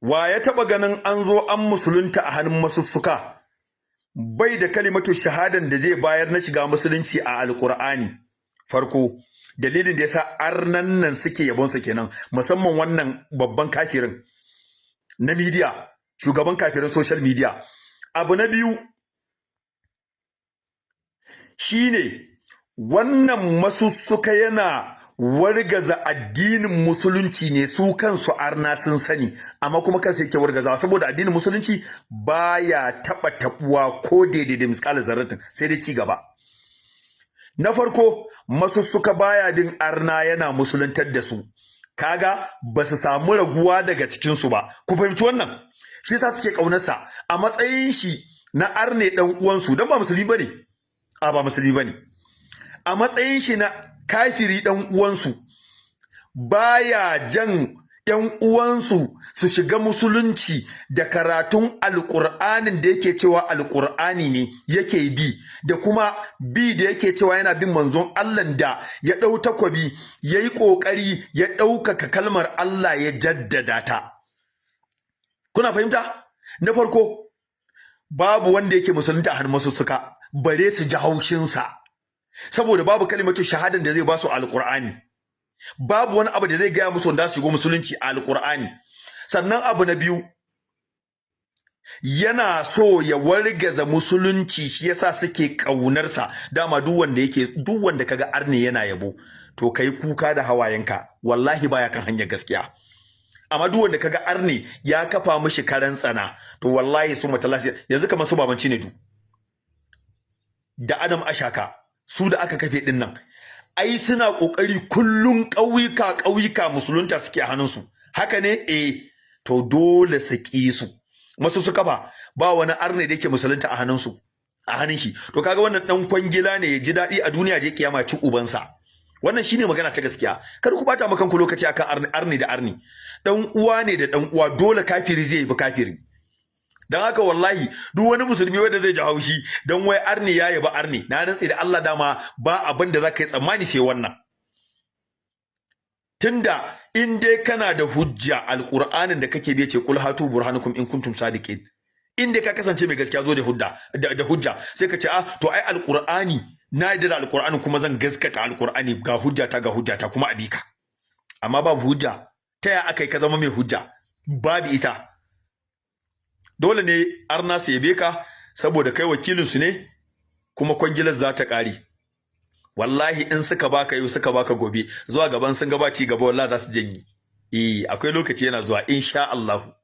wa ya taba ganin an zo an musulunta a hannun masussuka bai da kalimatu shahadan da zai bayar na shiga musulunci a alqur'ani farko dalilin da yasa arnan nan suke yabon sa kenan musamman wannan babban kafirin na media shugaban kafirin social media abu na biyu shine wannan masussuka yana wargaza addinin musulunci ne su kansu arna sun sani amma kuma kansu yake wargazawa saboda addinin musulunci baya taba tabuwa ko daidai da misqal zarratin sai dai ci gaba na farko masussuka baya bin arna yana musuluntar da su kaga ba su samu raguwa daga cikin su ba ku fahimci wannan shi yasa suke kaunarsa a matsayin shi na arne dan uwansu dan ba musulmi bane ba musulmi bane a matsayin shi na kafiri dan uwansu baya jan ɗan uwansu su shiga musulunci da karatun alƙur'anin da yake cewa alƙur'ani ne yake bi da kuma bi da yake cewa yana bin manzon Allah da ya ɗau takwabi ya yi ƙoƙari ya ɗaukaka kalmar Allah ya jaddada ta kuna fahimta na farko babu wanda yake musulunta a hannun masussuka bare su ji haushinsa saboda babu kalimatu shahadan da zai ba su alqur'ani babu wani abu da zai gaya musu wanda su shigo musulunci a alqur'ani sannan abu na biyu yana so ya wargaza musulunci shi yasa suke kaunarsa dama duk wanda kaga arne yana yabo to kai kuka da hawayenka wallahi baya kan hanyar gaskiya amma duk wanda kaga arne ya kafa mishi karan tsana to wallahi su matallashi yanzu kamar su babanci ne da Adam Ashaka su da aka kafe din nan ai suna kokari kullun ƙauyuka musulunta suke a hannunsu haka ne to dole su ki su masu su kafa ba wani arne da yake musulunta a hannun shi to kaga wannan dan kwangila ne ya ji daɗi a duniya je kiyama ci ubansa wannan shine magana ta gaskiya kar ku bata makan ku lokaci akan arni da arni dan uwa ne da dan uwa dole kafiri zai yi kafiri dan haka wallahi duk wani musulmi wanda zai ji haushi dan wai arni ya yaba arni na rantsi da Allah dama ba abin da zaka yi tsammani sai wannan tunda in dai kana da hujja alqur'anin da kake biye ce kul hatu burhanukum in kuntum sadiqin in dai ka kasance mai gaskiya zo da hujja sai ka ce to ai alqur'ani na yadda da alqur'ani kuma zan gaskata alqur'ani ga hujjata kuma abika amma babu hujja ta ya akai ka zama mai hujja babu ita dole ne arna su yabe ka saboda kai wakilin su ne kuma kwangilar za ta kare wallahi in suka baka yau suka baka gobe zuwa gaban sun gaba ci gaba wallahi za su janyi akwai lokaci yana zuwa insha Allah